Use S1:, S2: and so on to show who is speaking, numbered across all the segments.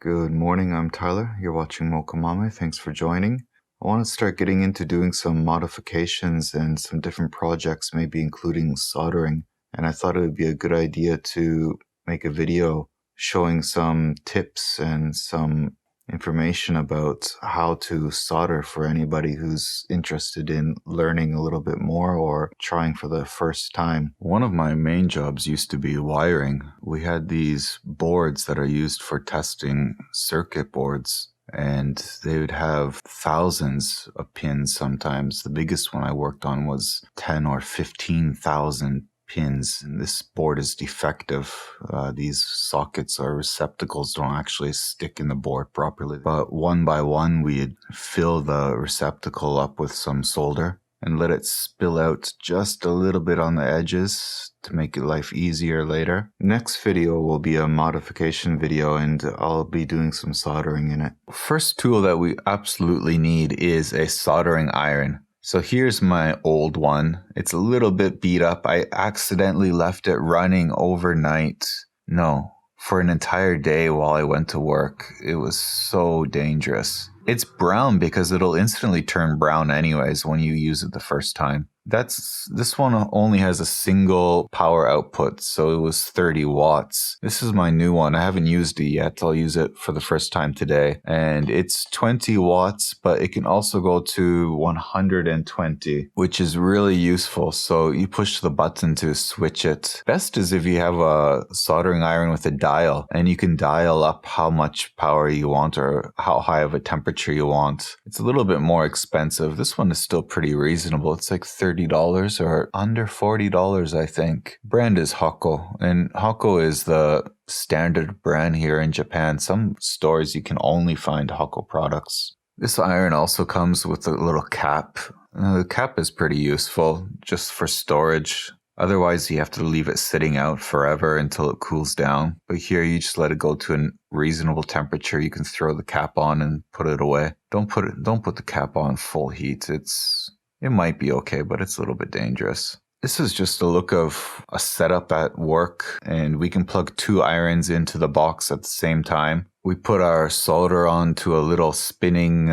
S1: Good morning, I'm Tyler. You're watching Mokomame. Thanks for joining. I want to start getting into doing some modifications and some different projects, maybe including soldering. And I thought it would be a good idea to make a video showing some tips and some information about how to solder for anybody who's interested in learning a little bit more or trying for the first time. One of my main jobs used to be wiring. We had these boards that are used for testing circuit boards, and they would have thousands of pins sometimes. The biggest one I worked on was 10 or 15,000 pins, and this board is defective. These sockets or receptacles don't actually stick in the board properly. But one by one, we'd fill the receptacle up with some solder and let it spill out just a little bit on the edges to make life easier later. Next video will be a modification video, and I'll be doing some soldering in it. First tool that we absolutely need is a soldering iron. So here's my old one. It's a little bit beat up. I accidentally left it running overnight. No, for an entire day while I went to work. It was so dangerous. It's brown because it'll instantly turn brown anyways when you use it the first time. This one only has a single power output, so it was 30 watts. This is my new one. I haven't used it yet. I'll use it for the first time today. And it's 20 watts, but it can also go to 120, which is really useful. So you push the button to switch it. Best is if you have a soldering iron with a dial, and you can dial up how much power you want or how high of a temperature you want. It's a little bit more expensive. This one is still pretty reasonable. It's like $30 or under $40, I think. Brand is Hako, and Hako is the standard brand here in Japan. Some stores you can only find Hako products. This iron also comes with a little cap. The cap is pretty useful just for storage. Otherwise, you have to leave it sitting out forever until it cools down. But here, you just let it go to a reasonable temperature. You can throw the cap on and put it away. Don't put the cap on full heat. It might be okay, but it's a little bit dangerous. This is just a look of a setup at work, and we can plug two irons into the box at the same time. We put our solder onto a little spinning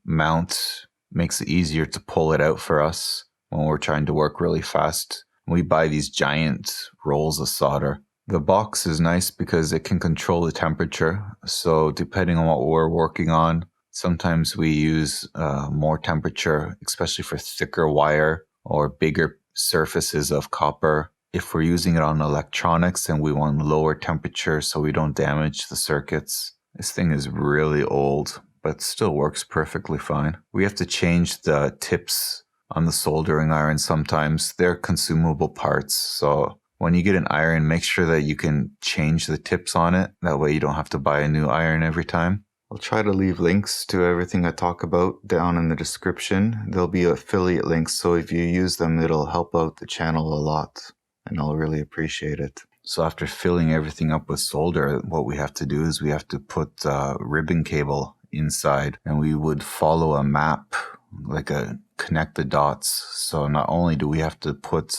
S1: mount. Makes it easier to pull it out for us when we're trying to work really fast. We buy these giant rolls of solder. The box is nice because it can control the temperature. So depending on what we're working on, sometimes we use more temperature, especially for thicker wire or bigger surfaces of copper. If we're using it on electronics and we want lower temperature so we don't damage the circuits. This thing is really old, but still works perfectly fine. We have to change the tips on the soldering iron sometimes. They're consumable parts, so when you get an iron, make sure that you can change the tips on it. That way you don't have to buy a new iron every time. I'll try to leave links to everything I talk about down in the description. There'll be affiliate links, so if you use them, it'll help out the channel a lot, and I'll really appreciate it. So after filling everything up with solder, what we have to do is we have to put ribbon cable inside, and we would follow a map, like connect the dots. So not only do we have to put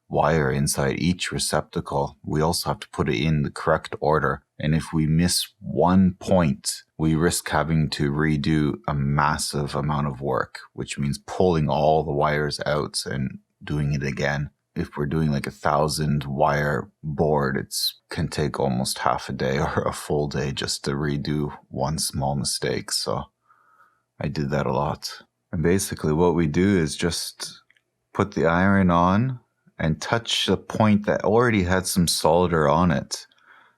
S1: wire inside each receptacle, we also have to put it in the correct order. And if we miss one point, we risk having to redo a massive amount of work, which means pulling all the wires out and doing it again. If we're doing like 1,000 wire board, it can take almost half a day or a full day just to redo one small mistake. So I did that a lot. And basically what we do is just put the iron on and touch the point that already had some solder on it.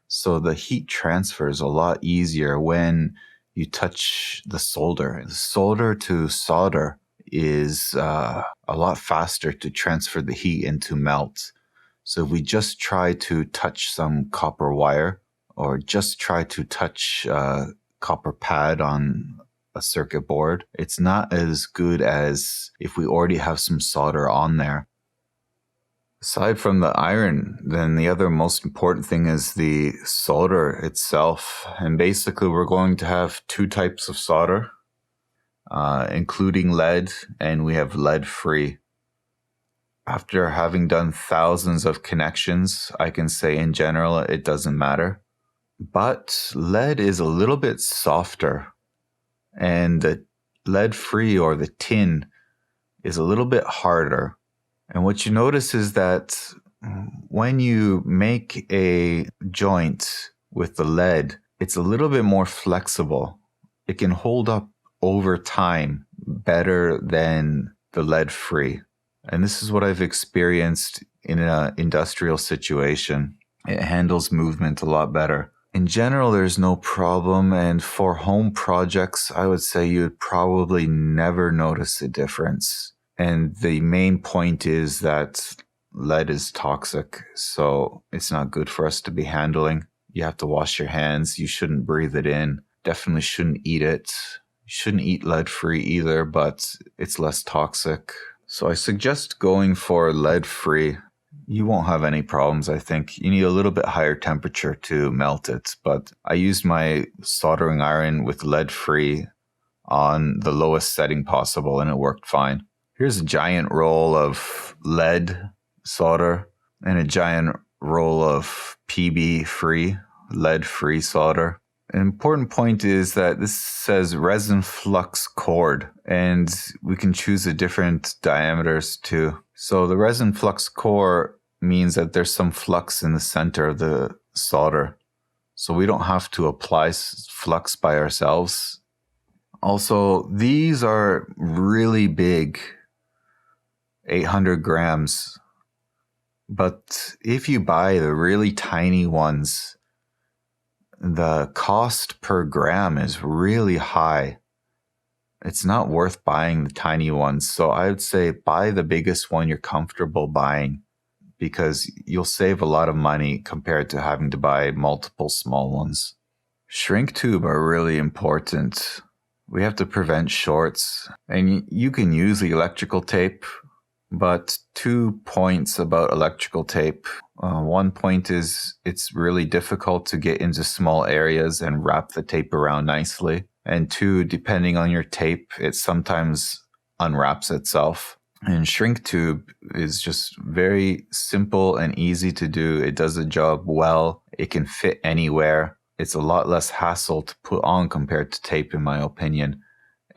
S1: So the heat transfer is a lot easier when you touch the solder. The solder to solder is a lot faster to transfer the heat and to melt. So if we just try to touch some copper wire or just try to touch a copper pad on a circuit board, it's not as good as if we already have some solder on there. Aside from the iron, then the other most important thing is the solder itself. And basically we're going to have two types of solder, including lead, and we have lead free. After having done thousands of connections, I can say in general it doesn't matter. but lead is a little bit softer, and the lead-free or the tin is a little bit harder. And what you notice is that when you make a joint with the lead, it's a little bit more flexible. It can hold up over time better than the lead-free. And this is what I've experienced in an industrial situation. It handles movement a lot better. In general, there's no problem. And for home projects, I would say you'd probably never notice a difference. And the main point is that lead is toxic, so it's not good for us to be handling. You have to wash your hands. You shouldn't breathe it in. Definitely shouldn't eat it. You shouldn't eat lead-free either, but it's less toxic. So I suggest going for lead-free. You won't have any problems, I think. You need a little bit higher temperature to melt it, but I used my soldering iron with lead-free on the lowest setting possible, and it worked fine. Here's a giant roll of lead solder and a giant roll of PB-free, lead-free solder. An important point is that this says resin flux cord, and we can choose the different diameters too. So the resin flux core means that there's some flux in the center of the solder. So we don't have to apply flux by ourselves. Also, these are really big, 800 grams. But if you buy the really tiny ones, the cost per gram is really high. It's not worth buying the tiny ones. So I would say buy the biggest one you're comfortable buying, because you'll save a lot of money compared to having to buy multiple small ones. Shrink tube are really important. We have to prevent shorts, and you can use the electrical tape, but 2 points about electrical tape. One point is it's really difficult to get into small areas and wrap the tape around nicely. And 2, depending on your tape, it sometimes unwraps itself. And shrink tube is just very simple and easy to do. It does the job well. It can fit anywhere. It's a lot less hassle to put on compared to tape, in my opinion.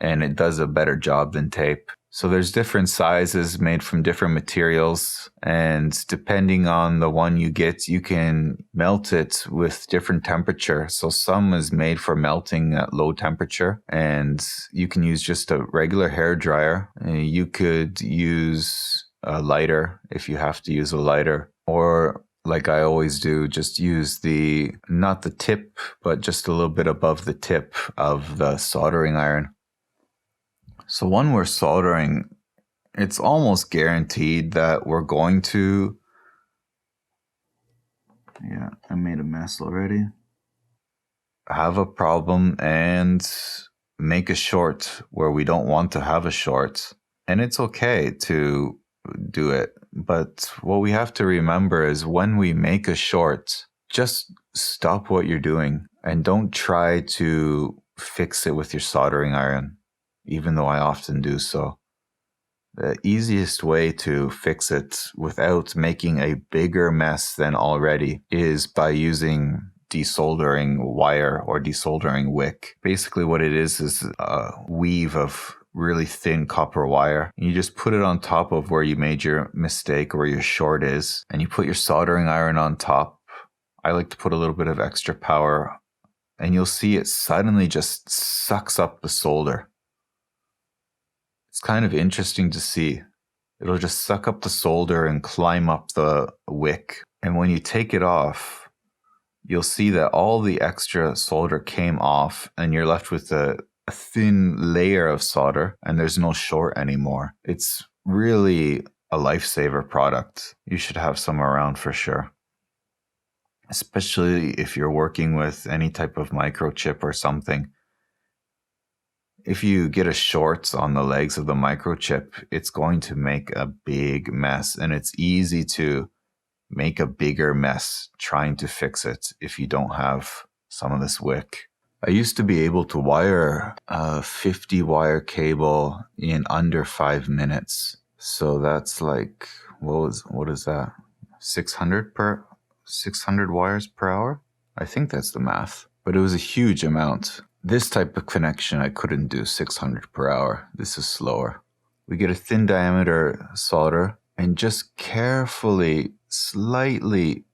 S1: And it does a better job than tape. So there's different sizes made from different materials, and depending on the one you get, you can melt it with different temperature. So some is made for melting at low temperature, and you can use just a regular hair dryer. You could use a lighter if you have to use a lighter, or like I always do, just use not the tip, but just a little bit above the tip of the soldering iron. So when we're soldering, it's almost guaranteed that we're going to... Yeah, I made a mess already. Have a problem and make a short where we don't want to have a short. And it's okay to do it. But what we have to remember is when we make a short, just stop what you're doing and don't try to fix it with your soldering iron, even though I often do so. The easiest way to fix it without making a bigger mess than already is by using desoldering wire or desoldering wick. Basically what it is a weave of really thin copper wire. You just put it on top of where you made your mistake, where your short is, and you put your soldering iron on top. I like to put a little bit of extra power, and you'll see it suddenly just sucks up the solder. It's kind of interesting to see. It'll just suck up the solder and climb up the wick. And when you take it off, you'll see that all the extra solder came off and you're left with a thin layer of solder, and there's no short anymore. It's really a lifesaver product. You should have some around for sure. Especially if you're working with any type of microchip or something. If you get a short on the legs of the microchip, it's going to make a big mess, and it's easy to make a bigger mess trying to fix it if you don't have some of this wick. I used to be able to wire a 50 wire cable in under 5 minutes. So that's like, what is that? 600 wires per hour? I think that's the math. But it was a huge amount. This type of connection I couldn't do 600 per hour. This is slower. We get a thin diameter solder and just carefully, slightly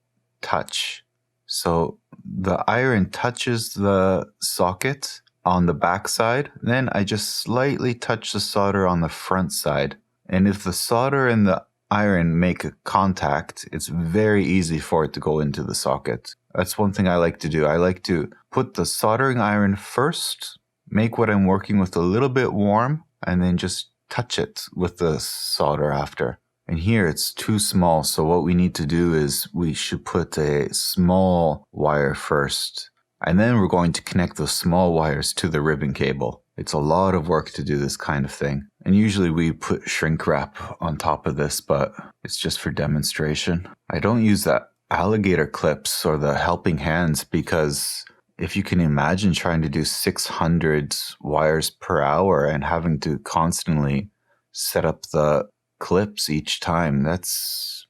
S1: touch. So the iron touches the socket on the back side. Then I just slightly touch the solder on the front side. And if the solder and the iron make a contact, it's very easy for it to go into the socket. That's one thing I like to do. I like to put the soldering iron first, make what I'm working with a little bit warm, and then just touch it with the solder after. And here it's too small, so what we need to do is we should put a small wire first, and then we're going to connect those small wires to the ribbon cable. It's a lot of work to do this kind of thing. And usually we put shrink wrap on top of this, but it's just for demonstration. I don't use that alligator clips or the helping hands because if you can imagine trying to do 600 wires per hour and having to constantly set up the clips each time, that's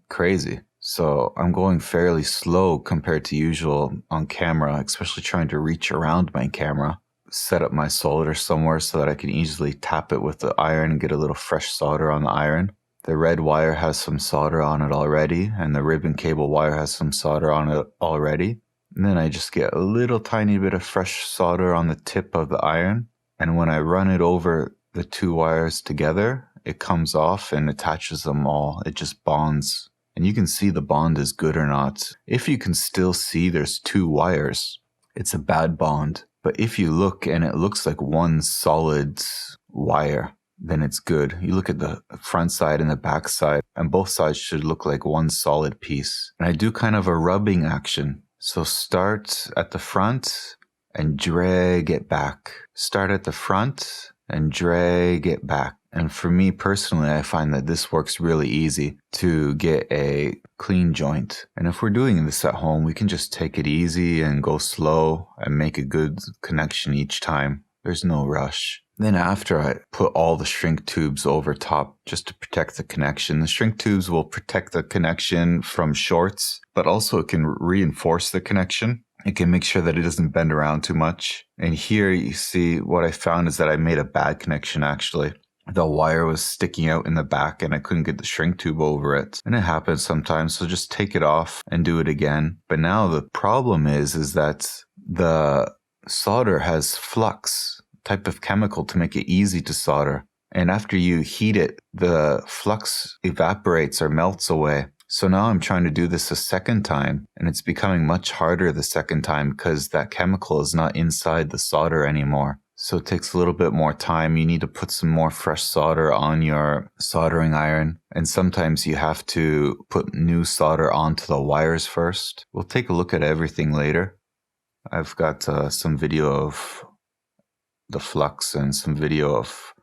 S1: crazy. So I'm going fairly slow compared to usual on camera, especially trying to reach around my camera. Set up my solder somewhere so that I can easily tap it with the iron and get a little fresh solder on the iron. The red wire has some solder on it already, and the ribbon cable wire has some solder on it already. And then I just get a little tiny bit of fresh solder on the tip of the iron. And when I run it over the two wires together, it comes off and attaches them all. It just bonds. And you can see the bond is good or not. If you can still see there's two wires, it's a bad bond. But if you look and it looks like one solid wire, then it's good. You look at the front side and the back side, and both sides should look like one solid piece. And I do kind of a rubbing action. So start at the front and drag it back. Start at the front and drag it back. And for me personally, I find that this works really easy to get a clean joint. And if we're doing this at home, we can just take it easy and go slow and make a good connection each time. There's no rush. Then after, I put all the shrink tubes over top just to protect the connection. The shrink tubes will protect the connection from shorts, but also it can reinforce the connection. It can make sure that it doesn't bend around too much. And here you see what I found is that I made a bad connection actually. The wire was sticking out in the back and I couldn't get the shrink tube over it. And it happens sometimes, so just take it off and do it again. But now the problem is that the solder has flux type of chemical to make it easy to solder. And after you heat it, the flux evaporates or melts away. So now I'm trying to do this a second time, and it's becoming much harder the second time because that chemical is not inside the solder anymore. So it takes a little bit more time. You need to put some more fresh solder on your soldering iron. And sometimes you have to put new solder onto the wires first. We'll take a look at everything later. I've got some video of the flux and some video of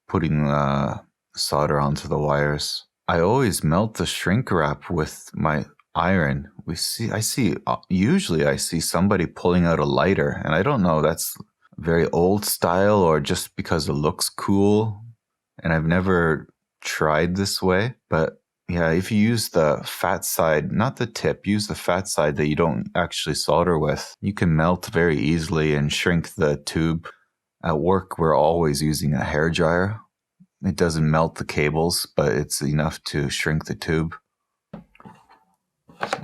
S1: putting solder onto the wires. I always melt the shrink wrap with my iron. Usually I see somebody pulling out a lighter, and I don't know, that's very old style or just because it looks cool. And I've never tried this way, but yeah, if you use the fat side, not the tip, use the fat side that you don't actually solder with, you can melt very easily and shrink the tube. At work, we're always using a hair dryer. It doesn't melt the cables, but it's enough to shrink the tube.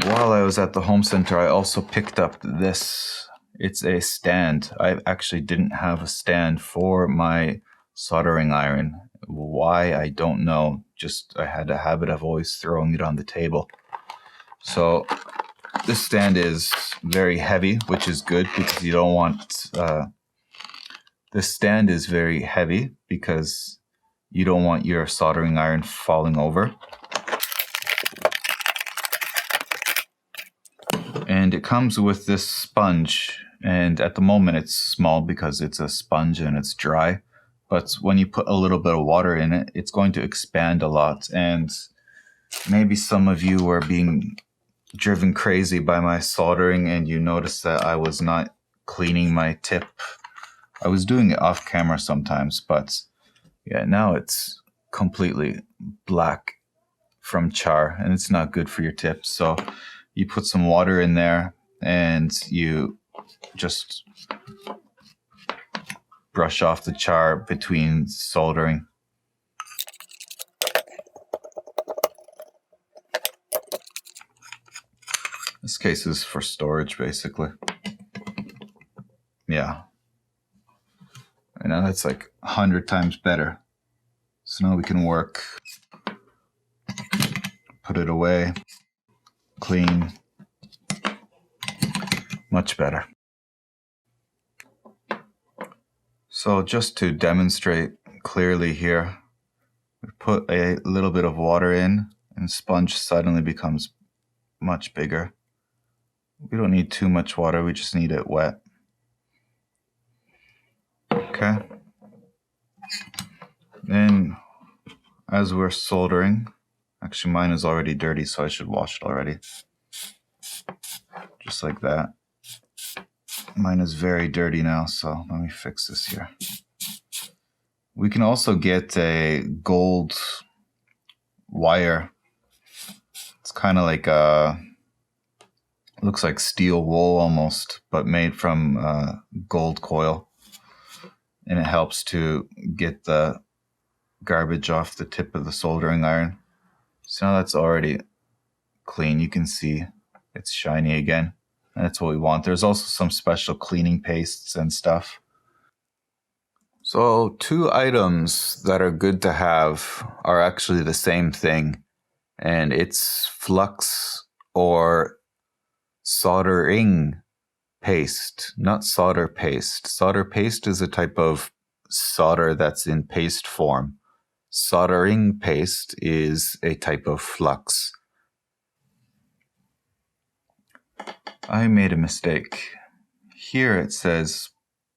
S1: While I was at the home center, I also picked up this. It's a stand. I actually didn't have a stand for my soldering iron. Why, I don't know. Just I had a habit of always throwing it on the table. So this stand is very heavy, which is good because you don't want... This stand is very heavy because you don't want your soldering iron falling over. And it comes with this sponge. And at the moment it's small because it's a sponge and it's dry. But when you put a little bit of water in it, it's going to expand a lot. And maybe some of you were being driven crazy by my soldering and you noticed that I was not cleaning my tip. I was doing it off camera sometimes, but yeah, now it's completely black from char and it's not good for your tips. So you put some water in there and you just brush off the char between soldering. This case is for storage, basically. Yeah. I know that's like 100 times better. So now we can work. Put it away. Clean. Much better. So just to demonstrate clearly here, we put a little bit of water in and sponge suddenly becomes much bigger. We don't need too much water, we just need it wet. Okay. Then as we're soldering, actually mine is already dirty, so I should wash it already. Just like that. Mine is very dirty now, so let me fix this here. We can also get a gold wire. It's kind of like looks like steel wool almost, but made from gold coil. And it helps to get the garbage off the tip of the soldering iron. So now that's already clean. You can see it's shiny again. And that's what we want. There's also some special cleaning pastes and stuff. So 2 items that are good to have are actually the same thing. And it's flux or soldering paste, not solder paste. Solder paste is a type of solder that's in paste form. Soldering paste is a type of flux. I made a mistake. Here it says,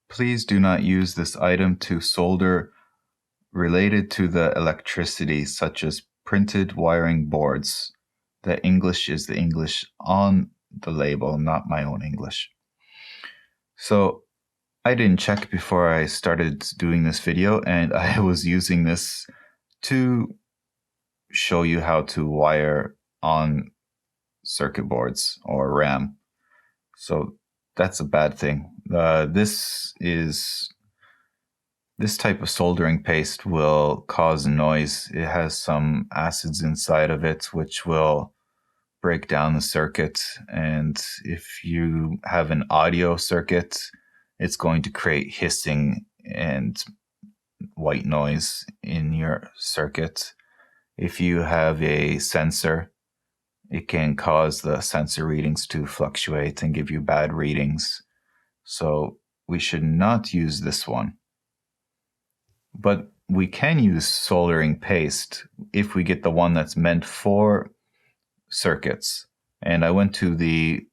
S1: please do not use this item to solder related to the electricity, such as printed wiring boards. The English is the English on the label, not my own English. So I didn't check before I started doing this video, and I was using this to show you how to wire on circuit boards or RAM. So that's a bad thing. This type of soldering paste will cause noise. It has some acids inside of it which will break down the circuit, and if you have an audio circuit, it's going to create hissing and white noise in your circuit. If you have a sensor, it can cause the sensor readings to fluctuate and give you bad readings. So we should not use this one. But we can use soldering paste if we get the one that's meant for circuits. And I went to the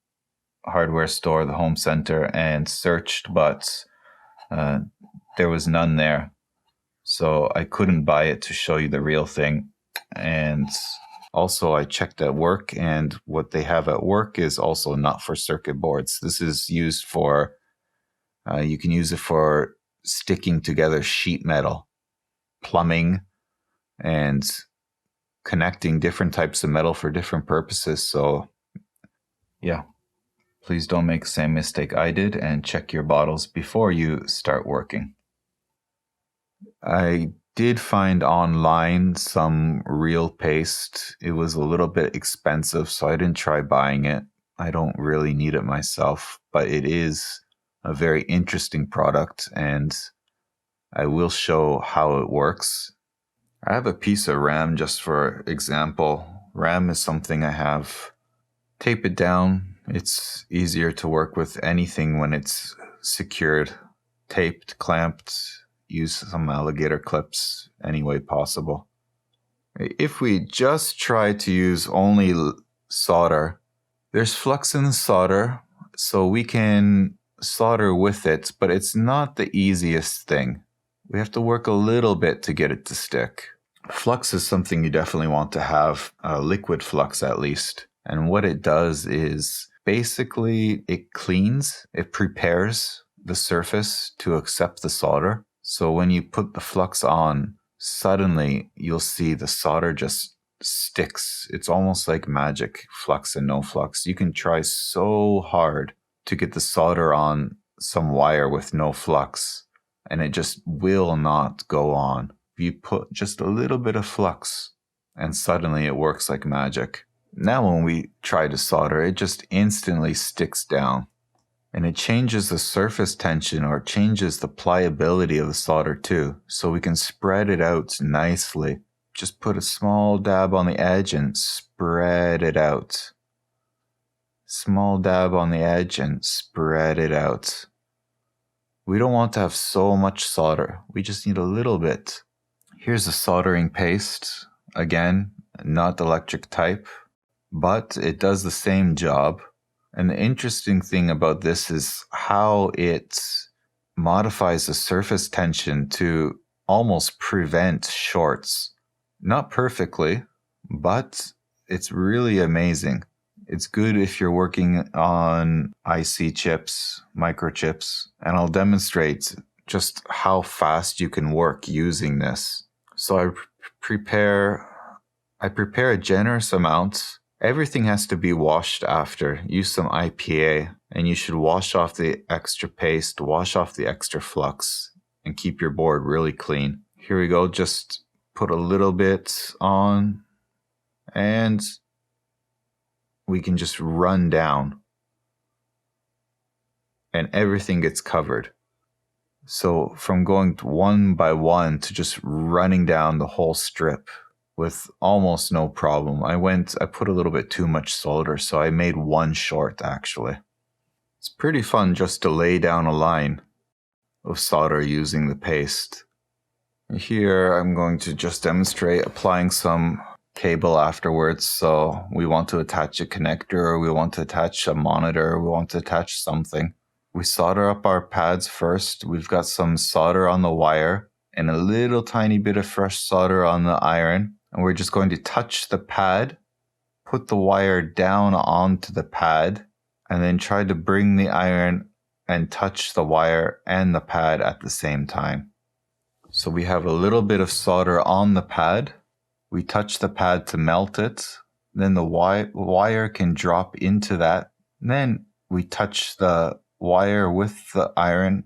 S1: hardware store, the home center, and searched, but there was none there. So I couldn't buy it to show you the real thing. And also I checked at work, and what they have at work is also not for circuit boards. This is used for, you can use it for sticking together sheet metal, plumbing, and connecting different types of metal for different purposes. So yeah, please don't make the same mistake I did and check your bottles before you start working. I did find online some real paste. It was a little bit expensive, so I didn't try buying it. I don't really need it myself, but it is a very interesting product, and I will show how it works. I have a piece of RAM just for example. RAM is something I have. Tape it down. It's easier to work with anything when it's secured, taped, clamped. Use some alligator clips any way possible. If we just try to use only solder, there's flux in the solder, so we can solder with it, but it's not the easiest thing. We have to work a little bit to get it to stick. Flux is something you definitely want to have, liquid flux at least. And what it does is basically it cleans, it prepares the surface to accept the solder. So when you put the flux on, suddenly you'll see the solder just sticks. It's almost like magic, flux and no flux. You can try so hard to get the solder on some wire with no flux, and it just will not go on. You put just a little bit of flux, and suddenly it works like magic. Now when we try to solder, it just instantly sticks down. And it changes the surface tension, or changes the pliability of the solder too, so we can spread it out nicely. Just put a small dab on the edge and spread it out. Small dab on the edge and spread it out. We don't want to have so much solder. We just need a little bit. Here's the soldering paste. Again, not electric type, but it does the same job. And the interesting thing about this is how it modifies the surface tension to almost prevent shorts. Not perfectly, but it's really amazing. It's good if you're working on IC chips, microchips, and I'll demonstrate just how fast you can work using this. So I prepare a generous amount. Everything has to be washed after. Use some IPA, and you should wash off the extra paste, wash off the extra flux, and keep your board really clean. Here we go, just put a little bit on, and we can just run down, and everything gets covered. So from going one by one to just running down the whole strip with almost no problem. I put a little bit too much solder, so I made one short actually. It's pretty fun just to lay down a line of solder using the paste. Here I'm going to just demonstrate applying some cable afterwards. So we want to attach a connector, or we want to attach a monitor, or we want to attach something. We solder up our pads first. We've got some solder on the wire and a little tiny bit of fresh solder on the iron. And we're just going to touch the pad, put the wire down onto the pad, and then try to bring the iron and touch the wire and the pad at the same time. So we have a little bit of solder on the pad. We touch the pad to melt it. Then the wire can drop into that. And then we touch the wire with the iron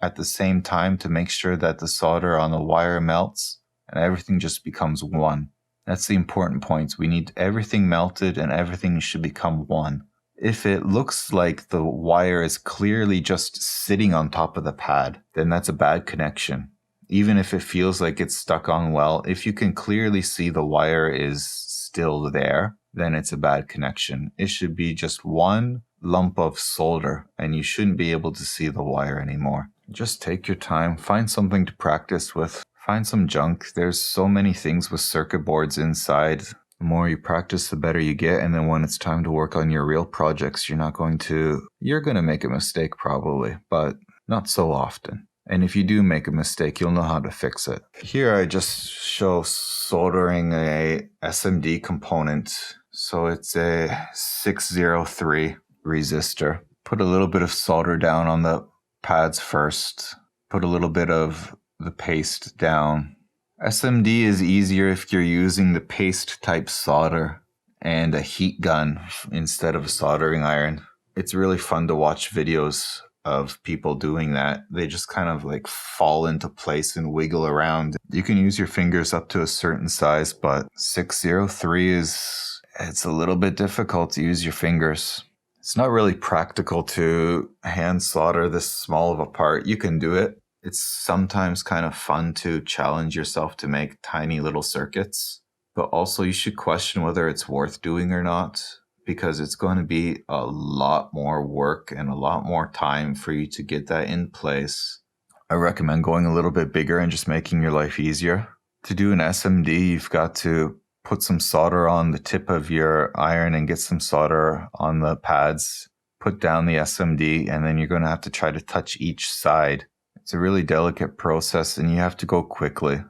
S1: at the same time to make sure that the solder on the wire melts. And everything just becomes one. That's the important point. We need everything melted, and everything should become one. If it looks like the wire is clearly just sitting on top of the pad, then that's a bad connection. Even if it feels like it's stuck on well, if you can clearly see the wire is still there, then it's a bad connection. It should be just one lump of solder, and you shouldn't be able to see the wire anymore. Just take your time, find something to practice with, find some junk. There's so many things with circuit boards inside. The more you practice, the better you get, and then when it's time to work on your real projects, you're going to make a mistake probably, but not so often. And if you do make a mistake, you'll know how to fix it. Here I just show soldering a SMD component. So it's a 603 resistor. Put a little bit of solder down on the pads first. Put a little bit of the paste down. SMD is easier if you're using the paste type solder and a heat gun instead of a soldering iron. It's really fun to watch videos of people doing that. They just kind of like fall into place and wiggle around. You can use your fingers up to a certain size, but 603 it's a little bit difficult to use your fingers. It's not really practical to hand solder this small of a part. You can do it. It's sometimes kind of fun to challenge yourself to make tiny little circuits, but also you should question whether it's worth doing or not, because it's going to be a lot more work and a lot more time for you to get that in place. I recommend going a little bit bigger and just making your life easier. To do an SMD, you've got to put some solder on the tip of your iron and get some solder on the pads, put down the SMD, and then you're going to have to try to touch each side. It's a really delicate process and you have to go quickly.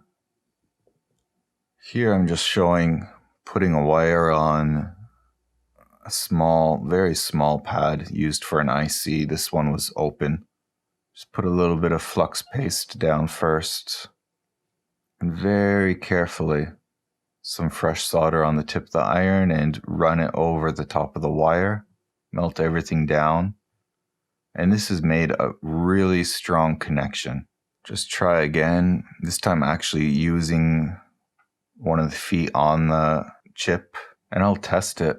S1: Here I'm just showing putting a wire on a small, very small pad used for an IC. This one was open. Just put a little bit of flux paste down first. And very carefully some fresh solder on the tip of the iron and run it over the top of the wire, melt everything down. And this has made a really strong connection. Just try again, this time actually using one of the feet on the chip, and I'll test it.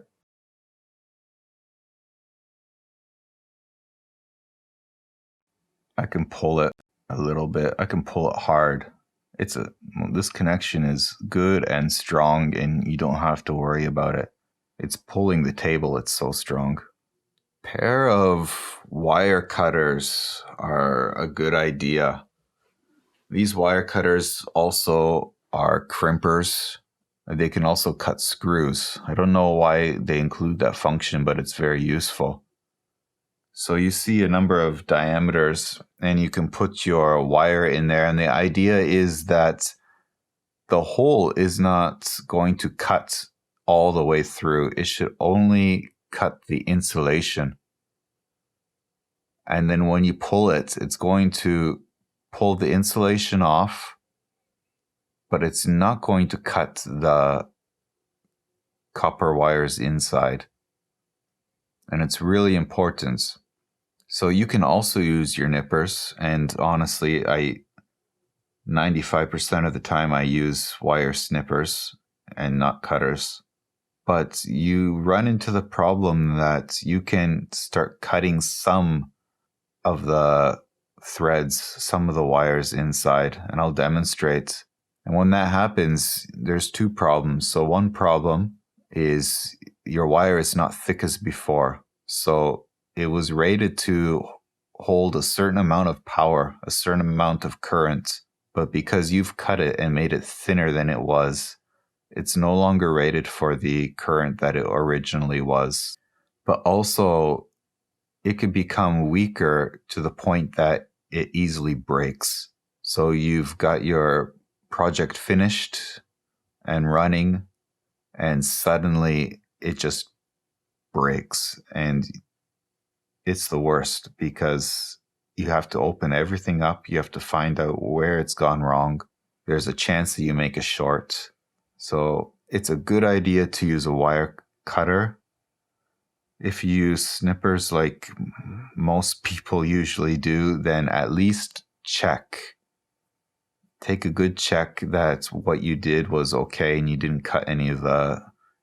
S1: I can pull it a little bit. I can pull it hard. This connection is good and strong, and you don't have to worry about it. It's pulling the table. It's so strong. Pair of wire cutters are a good idea. These wire cutters also are crimpers. They can also cut screws. I don't know why they include that function, but it's very useful. So you see a number of diameters, and you can put your wire in there. And the idea is that the hole is not going to cut all the way through. It should only cut the insulation. And then when you pull it, it's going to pull the insulation off, but it's not going to cut the copper wires inside. And it's really important. So you can also use your nippers, and honestly, 95% of the time I use wire snippers and not cutters. But you run into the problem that you can start cutting some of the threads, some of the wires inside, and I'll demonstrate. And when that happens, there's two problems. So one problem is your wire is not thick as before. So it was rated to hold a certain amount of power, a certain amount of current, but because you've cut it and made it thinner than it was, it's no longer rated for the current that it originally was. But also, it could become weaker to the point that it easily breaks. So you've got your project finished and running, and suddenly it just breaks, and it's the worst because you have to open everything up. You have to find out where it's gone wrong. There's a chance that you make a short. So it's a good idea to use a wire cutter. If you use snippers like most people usually do, then at least check. Take a good check that what you did was okay and you didn't cut any of the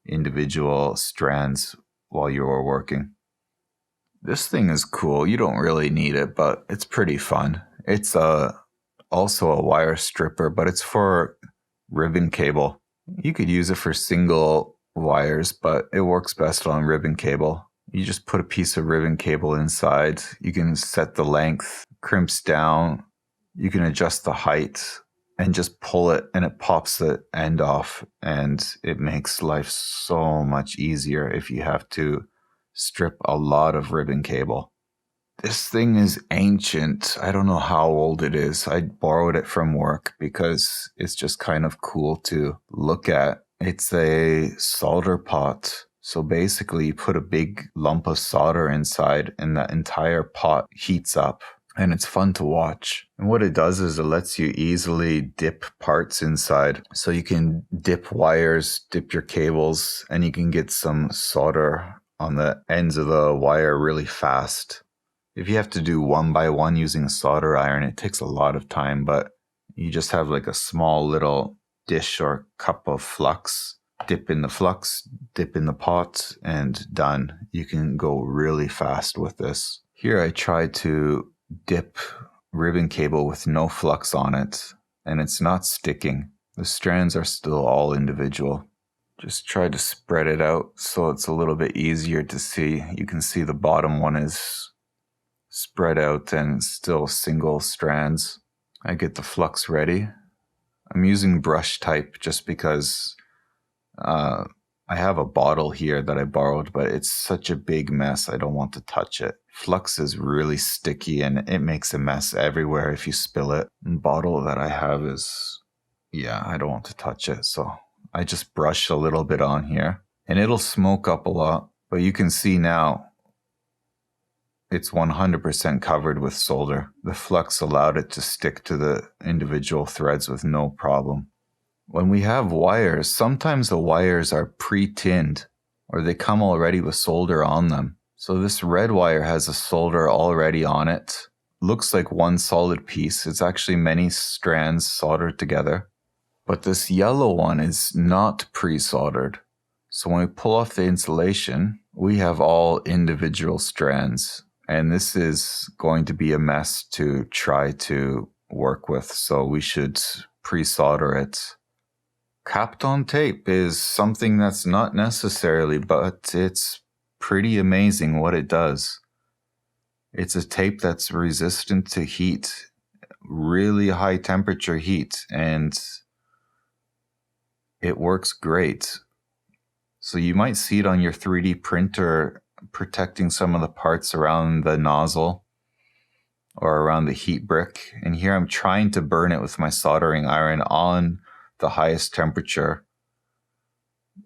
S1: individual strands while you were working. This thing is cool. You don't really need it, but it's pretty fun. It's also a wire stripper, but it's for ribbon cable. You could use it for single wires, but it works best on ribbon cable. You just put a piece of ribbon cable inside. You can set the length, crimps down. You can adjust the height and just pull it, and it pops the end off, and it makes life so much easier if you have to strip a lot of ribbon cable. This thing is ancient. I don't know how old it is. I borrowed it from work because it's just kind of cool to look at. It's a solder pot. So basically you put a big lump of solder inside and that entire pot heats up, and it's fun to watch. And what it does is it lets you easily dip parts inside. So you can dip wires, dip your cables, and you can get some solder on the ends of the wire really fast. If you have to do one by one using a solder iron, it takes a lot of time, but you just have like a small little dish or cup of flux, dip in the flux, dip in the pot, and done. You can go really fast with this. Here I tried to dip ribbon cable with no flux on it, and it's not sticking. The strands are still all individual. Just try to spread it out so it's a little bit easier to see. You can see the bottom one is spread out and still single strands. I get the flux ready. I'm using brush type just because I have a bottle here that I borrowed, but it's such a big mess. I don't want to touch it. Flux is really sticky and it makes a mess everywhere if you spill it. The bottle that I have is, I don't want to touch it. So I just brush a little bit on here and it'll smoke up a lot, but you can see now it's 100% covered with solder. The flux allowed it to stick to the individual threads with no problem. When we have wires, sometimes the wires are pre-tinned or they come already with solder on them. So this red wire has a solder already on it. Looks like one solid piece. It's actually many strands soldered together. But this yellow one is not pre-soldered. So when we pull off the insulation, we have all individual strands. And this is going to be a mess to try to work with. So we should pre-solder it. Kapton tape is something that's not necessarily, but it's pretty amazing what it does. It's a tape that's resistant to heat, really high temperature heat, and it works great. So you might see it on your 3D printer protecting some of the parts around the nozzle or around the heat brick. And here I'm trying to burn it with my soldering iron on the highest temperature,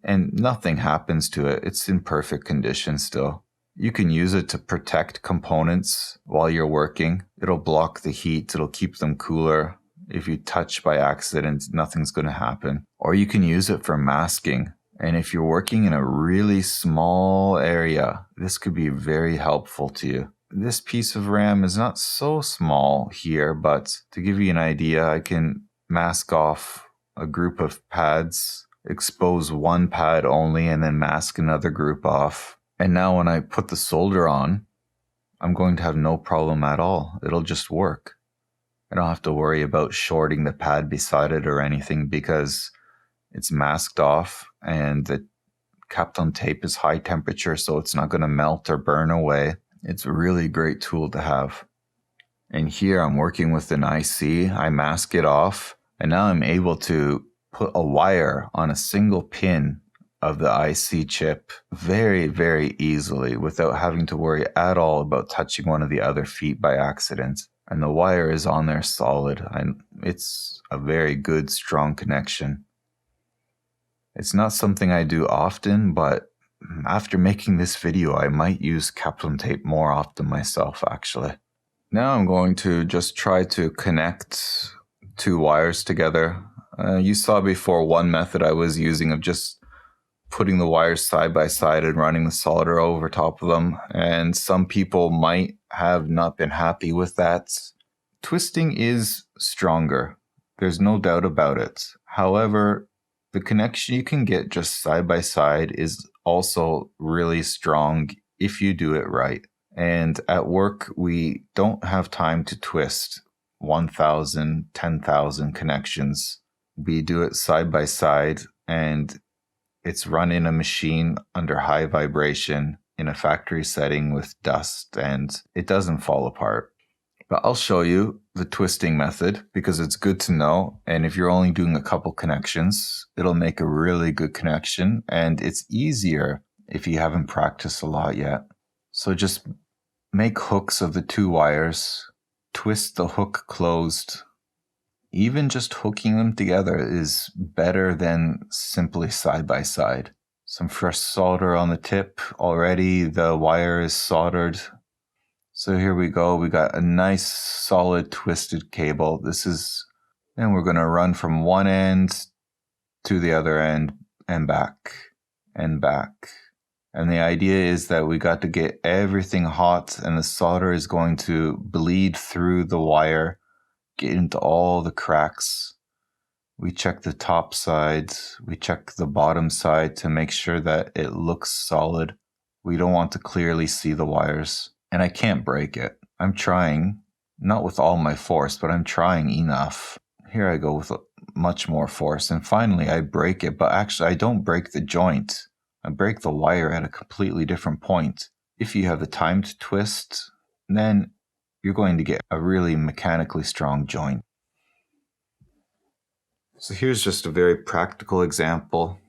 S1: and nothing happens to it. It's in perfect condition still. You can use it to protect components while you're working. It'll block the heat. It'll keep them cooler. If you touch by accident, nothing's going to happen. Or you can use it for masking. And if you're working in a really small area, this could be very helpful to you. This piece of RAM is not so small here, but to give you an idea, I can mask off a group of pads, expose one pad only, and then mask another group off. And now when I put the solder on, I'm going to have no problem at all. It'll just work. I don't have to worry about shorting the pad beside it or anything because it's masked off and the Kapton tape is high temperature, so it's not going to melt or burn away. It's a really great tool to have. And here I'm working with an IC. I mask it off. And now I'm able to put a wire on a single pin of the IC chip very, very easily without having to worry at all about touching one of the other feet by accident. And the wire is on there solid. It's a very good, strong connection. It's not something I do often, but after making this video, I might use Kapton tape more often myself, actually. Now I'm going to just try to connect two wires together. You saw before one method I was using of just putting the wires side by side and running the solder over top of them. And some people might have not been happy with that. Twisting is stronger. There's no doubt about it. However, the connection you can get just side by side is also really strong if you do it right. And at work, we don't have time to twist 1,000, 10,000 connections. We do it side by side, and it's run in a machine under high vibration in a factory setting with dust, and it doesn't fall apart. But I'll show you the twisting method because it's good to know. And if you're only doing a couple connections, it'll make a really good connection, and it's easier if you haven't practiced a lot yet. So just make hooks of the two wires. Twist the hook closed. Even just hooking them together is better than simply side by side. Some fresh solder on the tip. Already the wire is soldered. So here we go. We got a nice solid twisted cable. And we're going to run from one end to the other end and back and back. And the idea is that we got to get everything hot, and the solder is going to bleed through the wire, get into all the cracks. We check the top side, we check the bottom side to make sure that it looks solid. We don't want to clearly see the wires. And I can't break it. I'm trying, not with all my force, but I'm trying enough. Here I go with much more force, and finally I break it, but actually I don't break the joint. I break the wire at a completely different point. If you have the time to twist, then you're going to get a really mechanically strong joint. So here's just a very practical example.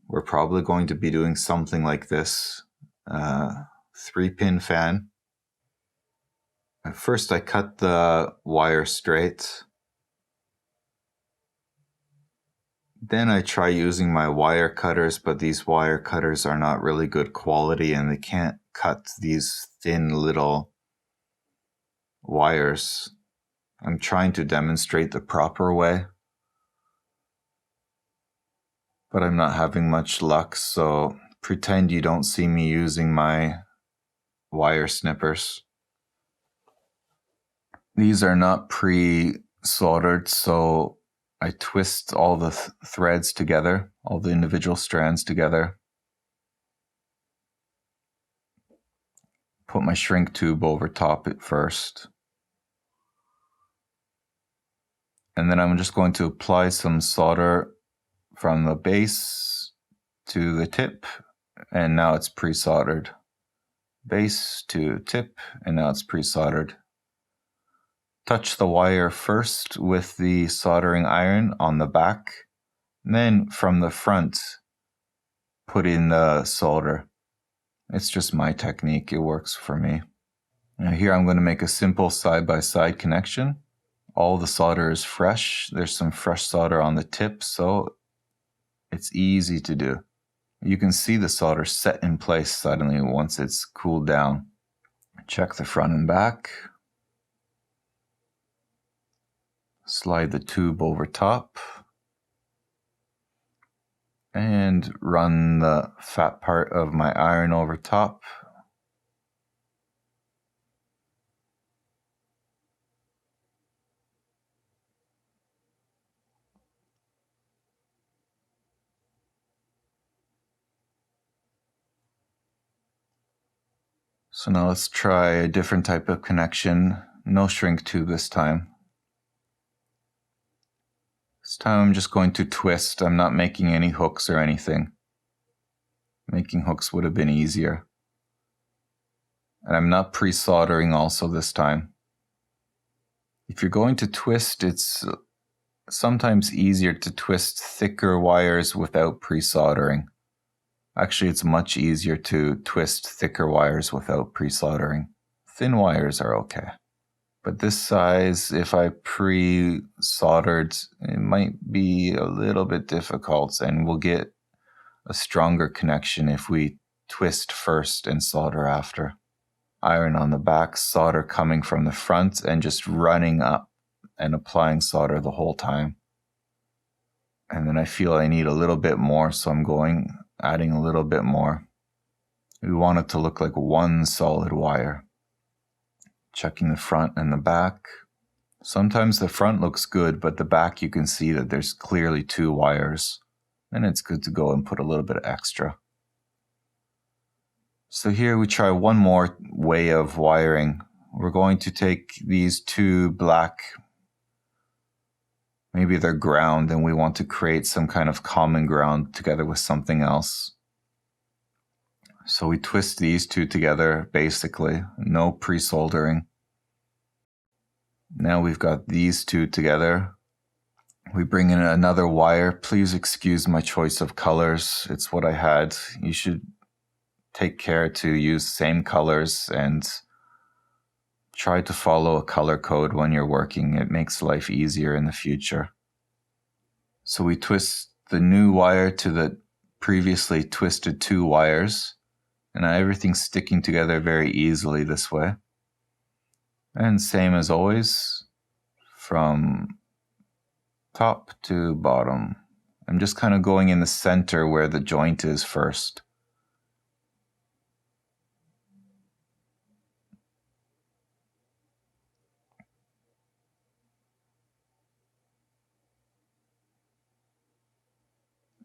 S1: We're probably going to be doing something like this. 3-pin fan. At first I cut the wire straight. Then I try using my wire cutters, but these wire cutters are not really good quality and they can't cut these thin little wires. I'm trying to demonstrate the proper way. but I'm not having much luck, so pretend you don't see me using my wire snippers. These are not pre-soldered, so I twist all the threads together, all the individual strands together. Put my shrink tube over top it first. And then I'm just going to apply some solder from the base to the tip, and now it's pre-soldered. Base to tip, and now it's pre-soldered. Touch the wire first with the soldering iron on the back, then from the front, put in the solder. It's just my technique, it works for me. Now here I'm going to make a simple side-by-side connection. All the solder is fresh. There's some fresh solder on the tip, so it's easy to do. You can see the solder set in place suddenly once it's cooled down. Check the front and back. Slide the tube over top. And run the fat part of my iron over top. So now let's try a different type of connection. No shrink tube this time. This time I'm just going to twist. I'm not making any hooks or anything. Making hooks would have been easier. And I'm not pre-soldering also this time. If you're going to twist, it's sometimes easier to twist thicker wires without pre-soldering. Actually, it's much easier to twist thicker wires without pre-soldering. Thin wires are okay. But this size, if I pre-soldered, it might be a little bit difficult, and we'll get a stronger connection if we twist first and solder after. Iron on the back, solder coming from the front, and just running up and applying solder the whole time. And then I feel I need a little bit more, so I'm adding a little bit more. We want it to look like one solid wire. Checking the front and the back. Sometimes the front looks good, but the back you can see that there's clearly two wires. And it's good to go and put a little bit extra. So here we try one more way of wiring. We're going to take these two black, maybe they're ground, and we want to create some kind of common ground together with something else. So we twist these two together, basically, no pre-soldering. Now we've got these two together. We bring in another wire. Please excuse my choice of colors. It's what I had. You should take care to use same colors and try to follow a color code when you're working. It makes life easier in the future. So we twist the new wire to the previously twisted two wires. And now everything's sticking together very easily this way. And same as always, from top to bottom. I'm just kind of going in the center where the joint is first.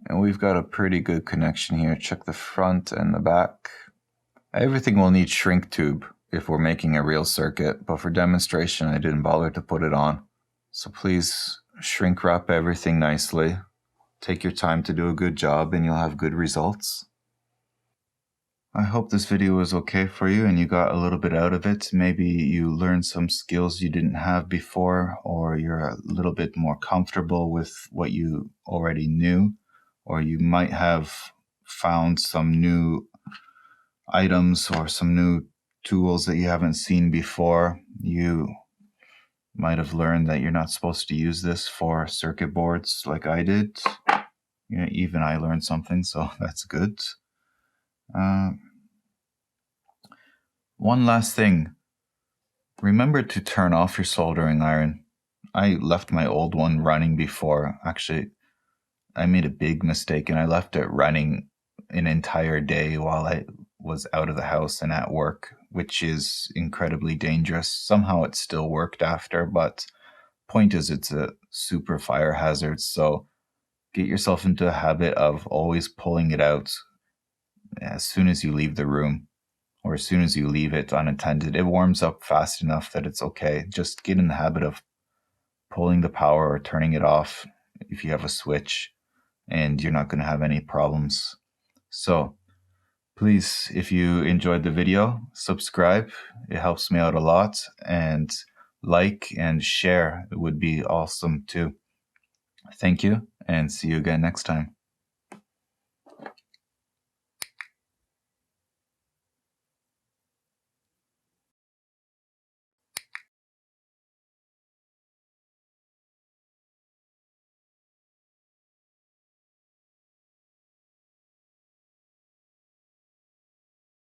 S1: And we've got a pretty good connection here. Check the front and the back. Everything will need shrink tube if we're making a real circuit, but for demonstration I didn't bother to put it on. So please shrink wrap everything nicely. Take your time to do a good job and you'll have good results. I hope this video was okay for you and you got a little bit out of it. Maybe you learned some skills you didn't have before, or you're a little bit more comfortable with what you already knew, or you might have found some new items or some new tools that you haven't seen before. You might have learned that you're not supposed to use this for circuit boards like I did. You know, even I learned something, so that's good. One last thing. Remember to turn off your soldering iron. I left my old one running before. Actually, I made a big mistake and I left it running an entire day while I was out of the house and at work, which is incredibly dangerous. Somehow it still worked after, but point is it's a super fire hazard. So get yourself into a habit of always pulling it out as soon as you leave the room or as soon as you leave it unattended. It warms up fast enough that it's okay. Just get in the habit of pulling the power or turning it off if you have a switch, and you're not going to have any problems. So please, if you enjoyed the video, subscribe. It helps me out a lot. And like and share. It would be awesome too. Thank you, and see you again next time.